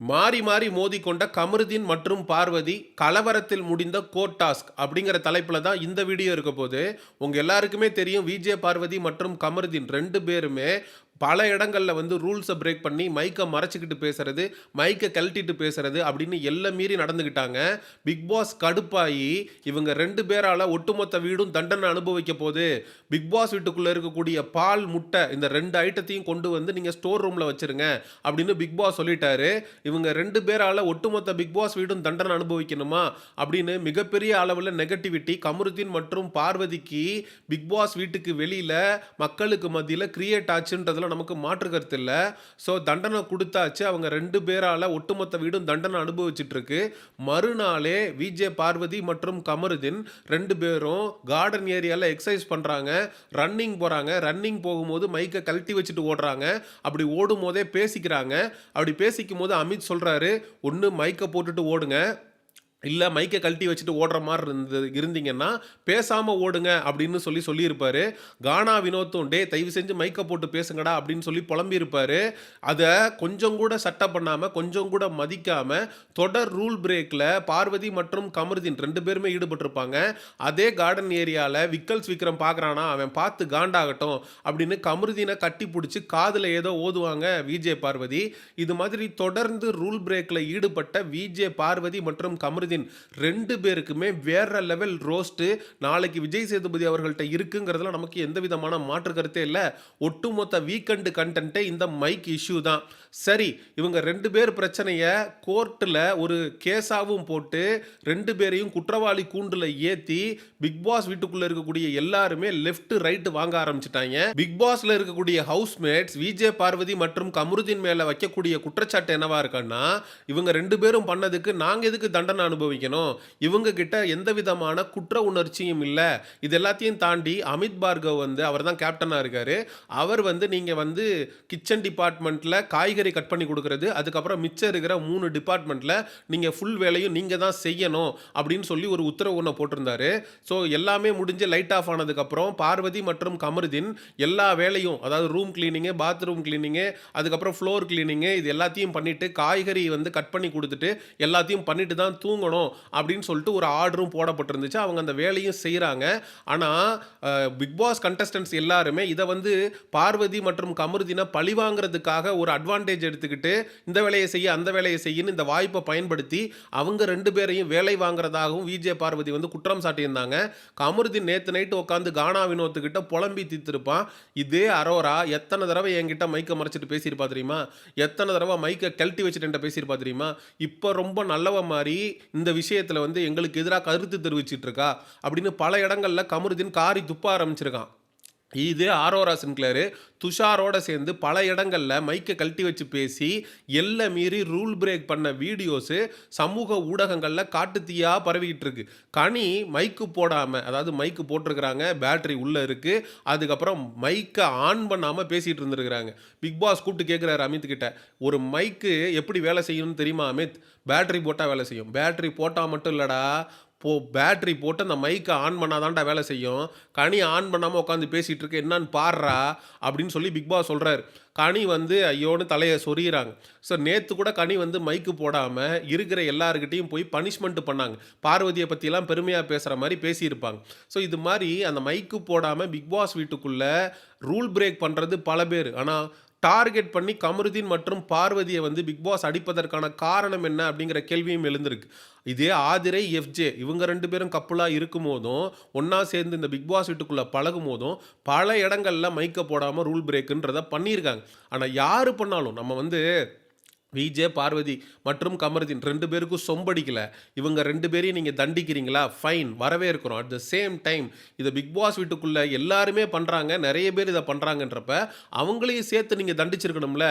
மாறி மாறி மோதிக்கொண்ட கமருதீன் மற்றும் பார்வதி கலவரத்தில் முடிந்த கோர்ட் டாஸ்க் அப்படிங்கிற தலைப்புல தான் இந்த வீடியோ இருக்க போது. உங்க எல்லாருக்குமே தெரியும் விஜே பார்வதி மற்றும் கமருதீன் 2 பேருமே பல இடங்கள்ல வந்து ரூல்ஸ பிரேக் பண்ணி மைக்க மறைச்சுக்கிட்டு பேசுறது, மைக்க கழட்டிட்டு பேசுறது அப்படின்னு எல்லை மீறி நடந்துக்கிட்டாங்க. பிக் பாஸ் கடுப்பாயி இவங்க 2 பேரால ஒட்டுமொத்த வீடும் தண்டனை அனுபவிக்க போது. பிக் பாஸ் வீட்டுக்குள்ள இருக்கக்கூடிய பால், முட்டை இந்த 2 ஐட்டத்தையும் கொண்டு வந்து நீங்க ஸ்டோர் ரூம்ல வச்சிருங்க அப்படின்னு பிக் பாஸ் சொல்லிட்டாரு. இவங்க 2 பேரால ஒட்டுமொத்த பிக் பாஸ் வீடும் தண்டனை அனுபவிக்கணுமா அப்படின்னு மிகப்பெரிய அளவில் நெகட்டிவிட்டி கமருதீன் மற்றும் பார்வதிக்கு பிக் பாஸ் வீட்டுக்கு வெளியில மக்களுக்கு மத்தியில் கிரியேட் ஆச்சுன்றதுல நமக்கு மாற்று கருத்து இல்லை. ஸோ தண்டனை கொடுத்தாச்சு. அவங்க 2 பேரால ஒட்டுமொத்த வீடும் தண்டனை அனுபவிச்சுட்டு இருக்கு. மறுநாளே விஜே பார்வதி மற்றும் கமருதீன் 2 பேரும் கார்டன் ஏரியாவில் எக்ஸசைஸ் பண்றாங்க, ரன்னிங் போறாங்க. ரன்னிங் போகும்போது மைக்கை கழட்டி வச்சுட்டு ஓடுறாங்க. அப்படி ஓடும் போதே பேசிக்கிறாங்க. அப்படி பேசிக்கும் போது அமித் சொல்றாரு, ஒன்று மைக்கை போட்டுட்டு ஓடுங்க, இல்லை மைக்கை கழட்டி வச்சுட்டு ஓடுற மாதிரி இருந்தீங்கன்னா பேசாமல் ஓடுங்க அப்படின்னு சொல்லியிருப்பாரு. கானா வினோத்தும் டே தயவு செஞ்சு மைக்கை போட்டு பேசுங்கடா அப்படின்னு சொல்லி புலம்பியிருப்பாரு. அதை கொஞ்சம் கூட சட்டை பண்ணாமல், கொஞ்சம் கூட மதிக்காமல் தொடர் ரூல் பிரேக்கில் பார்வதி மற்றும் கமருதீன் 2 பேருமே ஈடுபட்டிருப்பாங்க. அதே கார்டன் ஏரியாவில் விக்ரம் பார்க்குறானா, அவன் பார்த்து காண்டாகட்டும் அப்படின்னு கமருதீனை கட்டி பிடிச்சி காதில் ஏதோ ஓதுவாங்க விஜே பார்வதி. இது மாதிரி தொடர்ந்து ரூல் பிரேக்கில் ஈடுபட்ட விஜே பார்வதி மற்றும் கமருதீன் 2 பேருக்குமே வேற லெவல் ரோஸ்ட் நாளைக்கு விஜய் சேதுபதி அவர்கள்ட்ட இருக்குங்கிறதுல நமக்கு எந்த விதமான மாற்று கருத்தே இல்லை. ஒட்டுமொத்த வீக்கெண்டு கண்டென்ட்டே இந்த மைக் இஷ்யூ தான். சரி, இவங்க 2 பேர் பிரச்சனையை கோர்ட்டில் ஒரு கேஸாவும் போட்டு 2 பேரையும் குற்றவாளி கூண்டில் ஏற்றி பிக் பாஸ் வீட்டுக்குள்ள இருக்கக்கூடிய எல்லாருமே லெஃப்ட் ரைட் வாங்க ஆரம்பிச்சிட்டாங்க. பிக் பாஸ்ல இருக்கக்கூடிய ஹவுஸ்மேட்ஸ் விஜே பார்வதி மற்றும் கமருதீன் மேல வைக்கக்கூடிய குற்றச்சாட்டு என்னவா இருக்குன்னா, இவங்க 2 பேரும் பண்ணதுக்கு நாங்க எதுக்கு தண்டனை அனுபவிக்கணும், இவங்க கிட்ட எந்த விதமான குற்ற உணர்ச்சியும் இல்லை. இது எல்லாத்தையும் தாண்டி அமித் பார்கவ் வந்து அவர் தான் கேப்டனாக இருக்காரு. அவர் வந்து நீங்கள் வந்து கிச்சன் டிபார்ட்மெண்ட்டில் காய்கறி கட் பண்ணி கொடுக்கறது, அதுக்கப்புறம் மிச்சம் இருக்கிற 3 டிபார்ட்மெண்ட்டில் நீங்கள் ஃபுல் வேலையும் நீங்கள் தான் செய்யணும் அப்படின்னு சொல்லி ஒரு உத்தரவு ஒன்று போட்டிருந்தாரு. ஸோ எல்லாமே முடிஞ்சு லைட் ஆஃப் ஆனதுக்கப்புறம் பார்வதி மற்றும் கமருதீன் எல்லா வேலையும், அதாவது ரூம் கிளீனிங்கு, பாத்ரூம் கிளீனிங்கு, அதுக்கப்புறம் ஃப்ளோர் கிளீனிங்கு, இது எல்லாத்தையும் பண்ணிவிட்டு காய்கறி வந்து கட் பண்ணி கொடுத்துட்டு எல்லாத்தையும் பண்ணிட்டு தான் தூங்கணும் அப்படின்னு சொல்லிட்டு ஒரு ஆர்டரும் போடப்பட்டிருந்துச்சு. அவங்க அந்த வேலையும் செய்கிறாங்க. ஆனால் பிக் பாஸ் கண்டஸ்டன்ட்ஸ் எல்லாருமே இதை வந்து பார்வதி மற்றும் கமருதீனை பழிவாங்கிறதுக்காக ஒரு அட்வான்டேஜ் எடுத்துக்கிட்டு இந்த வேலையை செய்ய அந்த வேலையை செய்யன்னு இந்த வாய்ப்பை பயன்படுத்தி அவங்க 2 பேரையும் வேலை வாங்குறதாகவும் விஜே பார்வதி வந்து குற்றம் சாட்டியிருந்தாங்க. கமருதீன் நேற்று நைட்டு உட்காந்து கானா வினோத்துக்கிட்ட புலம்பி தீர்த்திருப்பான். இதே அரோரா எத்தனை தடவை என்கிட்ட மைக்கை மறைச்சிட்டு பேசியிருப்பா தெரியுமா, எத்தனை தடவை மைக்கை கழட்டி வச்சுட்டு பேசியிருப்பா தெரியுமா, இப்போ ரொம்ப நல்லவ மாதிரி இந்த விஷயத்தில் வந்து எங்களுக்கு எதிராக கருத்து தெரிவிச்சிட்டு இருக்கா அப்படின்னு பல இடங்கள்ல கமருதீன் காரி துப்ப ஆரம்பிச்சிருக்கான். இது ஆரோரா சின்க்ளேரு துஷாரோட சேர்ந்து பல இடங்கள்ல மைக்கை கழட்டி வச்சு பேசி எல்லை மீறி ரூல் பிரேக் பண்ண வீடியோஸு சமூக ஊடகங்கள்ல காட்டு தீயா பரவிக்கிட்டு இருக்கு. கனி மைக்கு போடாம, அதாவது மைக்கு போட்டிருக்கிறாங்க, பேட்டரி உள்ள இருக்கு, அதுக்கப்புறம் மைக்கை ஆன் பண்ணாம பேசிட்டு இருந்திருக்கிறாங்க. பிக் பாஸ் கூப்பிட்டு கேட்குறாரு அமித் கிட்ட, ஒரு மைக்கு எப்படி வேலை செய்யணும்னு தெரியுமா அமித், பேட்டரி போட்டால் வேலை செய்யும். பேட்டரி போட்டால் மட்டும் இல்லடா, பேட்டரி போட்டு அந்த மைக்கை ஆன் பண்ணாதான்டா வேலை செய்யும். கனி ஆன் பண்ணாமல் உட்காந்து பேசிகிட்டு இருக்கு, என்னன்னு பாடுறா அப்படின்னு சொல்லி பிக் பாஸ் சொல்கிறாரு. கனி வந்து ஐயோன்னு தலையை சொறிகிறாங்க. ஸோ நேற்று கூட கனி வந்து மைக்கு போடாமல் இருக்கிற எல்லாருக்கிட்டையும் போய் பனிஷ்மெண்ட் பண்ணாங்க. பார்வதியை பற்றியெல்லாம் பெருமையாக பேசுகிற மாதிரி பேசியிருப்பாங்க. ஸோ இது மாதிரி அந்த மைக்கு போடாமல் பிக் பாஸ் வீட்டுக்குள்ளே ரூல் பிரேக் பண்ணுறது பல பேர். ஆனால் டார்கெட் பண்ணி கமருதீன் மற்றும் பார்வதியை வந்து பிக் பாஸ் அடிப்பதற்கான காரணம் என்ன அப்படிங்கிற கேள்வியும் எழுந்திருக்கு. இதே ஆதிரை, எஃப்ஜே இவங்க 2 பேரும் கப்புலாக இருக்கும் போதும், ஒன்றா சேர்ந்து இந்த பிக் பாஸ் வீட்டுக்குள்ளே பழகும் போதும் பல இடங்களில் மைக்கை போடாமல் ரூல் பிரேக்குன்றதை பண்ணியிருக்காங்க. ஆனால் யார் பண்ணாலும் நம்ம வந்து விஜே பார்வதி மற்றும் கமருதீன் 2 பேருக்கும் சொம்படிக்கல, இவங்க 2 பேரையும் நீங்கள் தண்டிக்கிறீங்களா, ஃபைன், வரவே இருக்கிறோம். அட் த சேம் டைம் இதை பிக் பாஸ் வீட்டுக்குள்ளே எல்லாருமே பண்ணுறாங்க, நிறைய பேர் இதை பண்ணுறாங்கன்றப்ப அவங்களையும் சேர்த்து நீங்கள் தண்டிச்சிருக்கணும்ல.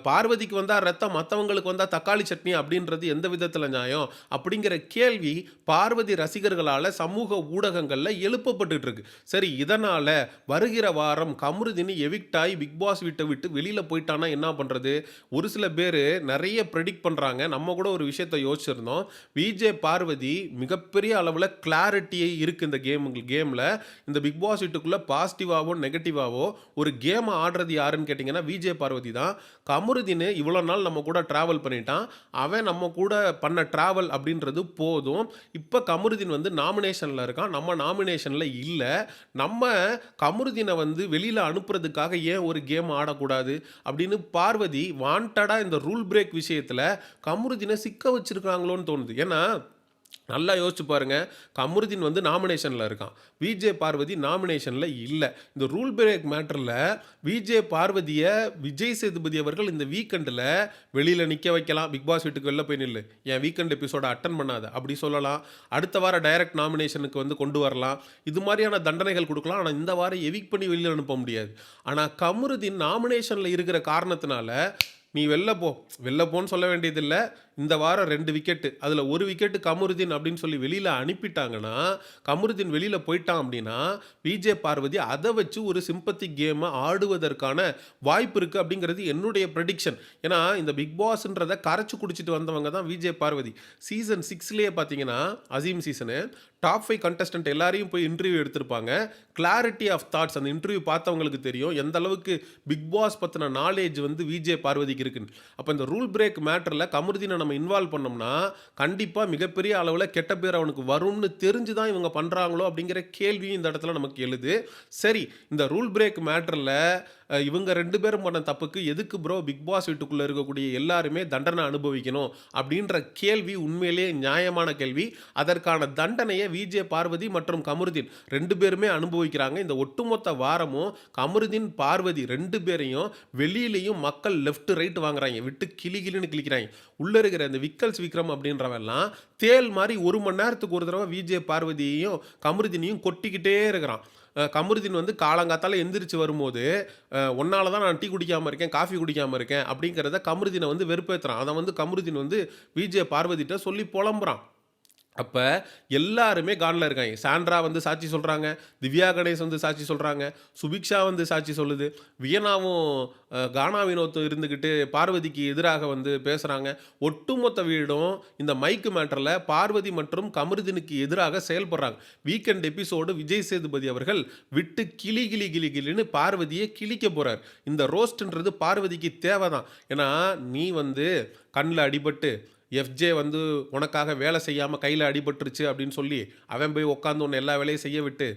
பார்வதிக்கு வந்தால் ரத்தம், மற்றவங்களுக்கு வந்தால் தக்காளி சட்னி அப்படின்றது எந்த விதத்தில் நியாயம் அப்படிங்கிற கேள்வி பார்வதி ரசிகர்களால் சமூக ஊடகங்களில் எழுப்பப்பட்டு இருக்கு. சரி, இதனால் வருகிற வாரம் கமருதீன் எவிக்ட் ஆகி பிக் பாஸ் வீட்டை விட்டு வெளியில் போயிட்டானா என்ன பண்ணுறது? ஒரு சில பேர் நிறைய ப்ரெடிக்ட் பண்ணுறாங்க. நம்ம கூட ஒரு விஷயத்தை யோசிச்சிருந்தோம். விஜே பார்வதி மிகப்பெரிய அளவில் கிளாரிட்டியை இருக்குது இந்த கேமில். இந்த பிக் பாஸ் வீட்டுக்குள்ளே பாசிட்டிவாவோ நெகட்டிவாவோ ஒரு கேமை ஆடுறது யாருன்னு கேட்டிங்கன்னா விஜே பார்வதி தான். கமருதீன் இவ்வளோ நாள் நம்ம கூட ட்ராவல் பண்ணிட்டான். அவன் நம்ம கூட பண்ண ட்ராவல் அப்படின்றது போதும். இப்போ கமருதீன் வந்து நாமினேஷனில் இருக்கான். நம்ம நாமினேஷனில் இல்லை. நம்ம கமருதீனை வந்து வெளியில் அனுப்புறதுக்காக ஏன் ஒரு கேம் ஆடக்கூடாது அப்படின்னு பார்வதி வாண்டடாக இந்த ரூல் பிரேக் விஷயத்தில் கமருதீனை சிக்க வச்சிருக்காங்களோன்னு தோணுது. ஏன்னா நல்லா யோசிச்சு பாருங்க. கமருதீன் வந்து நாமினேஷனில் இருக்கான். விஜே பார்வதி நாமினேஷனில் இல்லை. இந்த ரூல் பிரேக் மேட்டரில் விஜே பார்வதியை விஜய் சேதுபதி அவர்கள் இந்த வீக்கெண்டில் வெளியில் நிற்க வைக்கலாம். பிக் பாஸ் வீட்டுக்கு வெளில போய் நில்லு, என் வீக்கெண்ட் எபிசோட அட்டன் பண்ணாத அப்படி சொல்லலாம். அடுத்த வாரம் டைரக்ட் நாமினேஷனுக்கு வந்து கொண்டு வரலாம். இது மாதிரியான தண்டனைகள் கொடுக்கலாம். ஆனால் இந்த வாரம் எவிக் பண்ணி வெளியில் அனுப்ப முடியாது. ஆனால் கமருதீன் நாமினேஷனில் இருக்கிற காரணத்தினால நீ வெளில போன்னு சொல்ல வேண்டியதில்லை. இந்த வாரம் 2 விக்கெட்டு, அதில் 1 விக்கெட்டு கமருதீன் அப்படின்னு சொல்லி வெளியில் அனுப்பிட்டாங்கன்னா, கமருதீன் வெளியில் போயிட்டான் அப்படின்னா விஜே பார்வதி அதை வச்சு ஒரு சிம்பத்தி கேமை ஆடுவதற்கான வாய்ப்பு இருக்குது அப்படிங்கிறது என்னுடைய ப்ரெடிக்ஷன். ஏன்னா இந்த பிக் பாஸ்ன்றதை கரைச்சி குடிச்சிட்டு வந்தவங்க தான் விஜே பார்வதி. சீசன் 6லேயே பார்த்தீங்கன்னா அசீம் சீசனு டாப் 5 கண்டஸ்டன்ட் எல்லாரையும் போய் இன்டர்வியூ எடுத்திருப்பாங்க. கிளாரிட்டி ஆஃப் தாட்ஸ் அந்த இன்டர்வியூ பார்த்தவங்களுக்கு தெரியும் எந்த அளவுக்கு பிக் பாஸ் பற்றின நாலேஜ் வந்து விஜே பார்வதிக்கு இருக்குன்னு. அப்போ இந்த ரூல் பிரேக் மேட்டரில் கமருதீனை நம்ம இன்வால்வ் பண்ணோம்னா கண்டிப்பாக மிகப்பெரிய அளவில் கெட்ட பேர் அவனுக்கு வரும்னு தெரிஞ்சு தான் இவங்க பண்ணுறாங்களோ அப்படிங்கிற கேள்வியும் இந்த இடத்துல நமக்கு எழுது. சரி, இந்த ரூல் பிரேக் மேட்டரில் இவங்க 2 பேரும் பண்ண தப்புக்கு எதுக்கு ப்ரோ பிக் பாஸ் வீட்டுக்குள்ளே இருக்கக்கூடிய எல்லாருமே தண்டனை அனுபவிக்கணும் அப்படின்ற கேள்வி உண்மையிலேயே நியாயமான கேள்வி. அதற்கான தண்டனையை விஜே பார்வதி மற்றும் கமருதீன் 2 பேருமே அனுபவிக்கிறாங்க. இந்த ஒட்டுமொத்த வாரமும் கமருதீன் பார்வதி 2 பேரையும் வெளியிலையும் மக்கள் லெஃப்ட் ரைட் வாங்குறாங்க, விட்டு கிளின்னு கிளிக்கிறாங்க. உள்ளே இருக்கிற இந்த விக்கல்ஸ் விக்ரம் அப்படின்றவெல்லாம் தேல் மாதிரி 1 மணி நேரத்துக்கு ஒரு தடவை விஜே பார்வதியையும் கமருதீனையும் கொட்டிக்கிட்டே இருக்கிறான். கமருதீன் வந்து காலங்காத்தால எந்திரிச்சு வரும்போது ஒன்னால தான் நான் டீ குடிக்காமல் இருக்கேன், காஃபி குடிக்காமல் இருக்கேன் அப்படிங்கிறத கமருதீனை வந்து வெறுப்பேற்றுறான். அதை வந்து கமருதீன் வந்து விஜே பார்வதிட்ட சொல்லி புலம்புறான். அப்போ எல்லாருமே கானில் இருக்காங்க. சாண்ட்ரா வந்து சாட்சி சொல்கிறாங்க, திவ்யா கணேஷ் வந்து சாட்சி சொல்கிறாங்க, சுபிக்ஷா வந்து சாட்சி சொல்லுது, வியனாவும் கானா வினோத்தும் இருந்துக்கிட்டு பார்வதிக்கு எதிராக வந்து பேசுகிறாங்க. ஒட்டுமொத்த வீடும் இந்த மைக்கு மேட்டரில் பார்வதி மற்றும் கமருதீனுக்கு எதிராக செயல்படுறாங்க. வீக்கெண்ட் எபிசோடு விஜய் சேதுபதி அவர்கள் விட்டு கிளின்னு பார்வதியை கிழிக்க போகிறார். இந்த ரோஸ்ட்ன்றது பார்வதிக்கு தேவை தான். ஏன்னா நீ வந்து கண்ணில் அடிபட்டு எஃப்ஜே வந்து உனக்காக வேலை செய்யாமல் கையில் அடிபட்டுருச்சு அப்படின்னு சொல்லி அவன் போய் உட்காந்து உன்னை எல்லா வேலையும் செய்ய விட்டு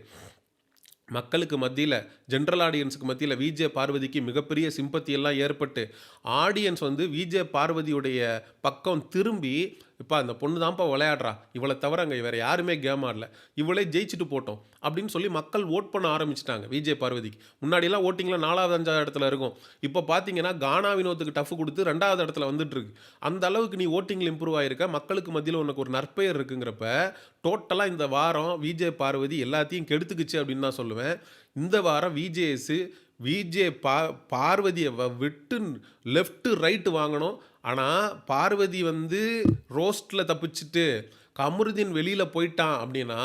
மக்களுக்கு மத்தியில் ஜென்ரல் ஆடியன்ஸுக்கு மத்தியில் விஜே பார்வதிக்கு மிகப்பெரிய சிம்பத்தி எல்லாம் ஏற்பட்டு ஆடியன்ஸ் வந்து விஜே பார்வதியுடைய பக்கம் திரும்பி இப்போ அந்த பொண்ணு தான்ப்பா விளையாடுறா, இவளை தவிர அங்கே வேறு யாருமே கேம் ஆடல, இவளே ஜெயிச்சுட்டு போட்டோம் அப்படின்னு சொல்லி மக்கள் ஓட் பண்ண ஆரம்பிச்சிட்டாங்க விஜே பார்வதிக்கு. முன்னாடிலாம் ஓட்டிங்கில் 4வது 5வது இடத்துல இருக்கும். இப்போ பார்த்தீங்கன்னா கானா வினோத்துக்கு டஃப் கொடுத்து 2வது இடத்துல வந்துட்டுருக்கு. அந்த அளவுக்கு நீ ஓட்டிங்கில் இம்ப்ரூவ் ஆகிருக்க, மக்களுக்கு மத்தியில் உனக்கு ஒரு நற்பெயர் இருக்குங்கிறப்ப டோட்டலாக இந்த வாரம் விஜே பார்வதி எல்லாத்தையும் கெடுத்துக்குச்சு அப்படின்னு தான் சொல்லுவேன். இந்த வாரம் விஜே பார்வதியை விட்டு லெஃப்ட்டு ரைட்டு வாங்கணும். ஆனால் பார்வதி வந்து ரோஸ்ட்டில் தப்பிச்சுட்டு கமருதீன் வெளியில் போயிட்டான் அப்படின்னா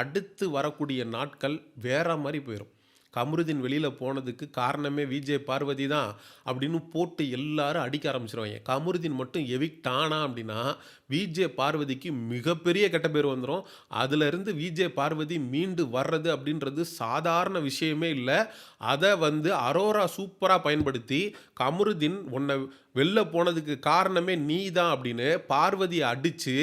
அடுத்து வரக்கூடிய நாட்கள் வேற மாதிரி போயிடும். கமருதீன் வெளியில் போனதுக்கு காரணமே விஜே பார்வதி தான் அப்படின்னு போட்டு எல்லாரும் அடிக்க ஆரம்பிச்சிருவாங்க. கமருதீன் மட்டும் எவிக்ட் ஆனா அப்படின்னா விஜே பார்வதிக்கு மிகப்பெரிய கெட்ட பேர் வந்துடும். அதிலிருந்து விஜே பார்வதி மீண்டு வர்றது அப்படின்றது சாதாரண விஷயமே இல்லை. அதை வந்து அரோரா சூப்பராக பயன்படுத்தி கமருதீன் உன்னை வெளில போனதுக்கு காரணமே நீ தான் அப்படின்னு பார்வதியை அடித்து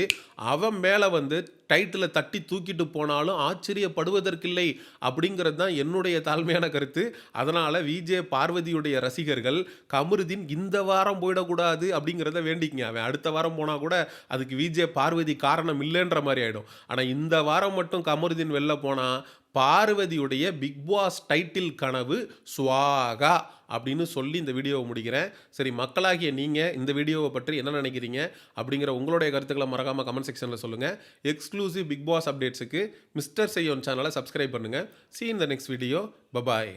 அவன் மேலே வந்து டைட்டில் தட்டி தூக்கிட்டு போனாலும் ஆச்சரியப்படுவதற்கில்லை அப்படிங்கிறது தான் என்னுடைய தாழ்மையான கருத்து. அதனால் விஜே பார்வதியுடைய ரசிகர்கள் கமருதீன் இந்த வாரம் போயிடக்கூடாது அப்படிங்கிறத வேண்டிக்கங்க. அவன் அடுத்த வாரம் போனால் கூட அதுக்கு விஜே பார்வதி காரணம் இல்லைன்ற மாதிரி ஆகிடும். ஆனால் இந்த வாரம் மட்டும் கமருதீன் வெளில போனால் பார்வதியுடைய பிக் பாஸ் டைட்டில் கனவு ஸ்வாகா அப்படின்னு சொல்லி இந்த வீடியோவை முடிக்கிறேன். சரி, மக்களாகிய நீங்கள் இந்த வீடியோவை பற்றி என்ன நினைக்கிறீங்க அப்படிங்கிற உங்களுடைய கருத்துக்களை மறக்காமல் கமெண்ட் செக்ஷனில் சொல்லுங்கள். எக்ஸ்க்ளூசிவ் பிக் பாஸ் அப்டேட்ஸுக்கு மிஸ்டர் செய்யோன் சேனலை சப்ஸ்கிரைப் பண்ணுங்கள். See you in the next video. Bye bye.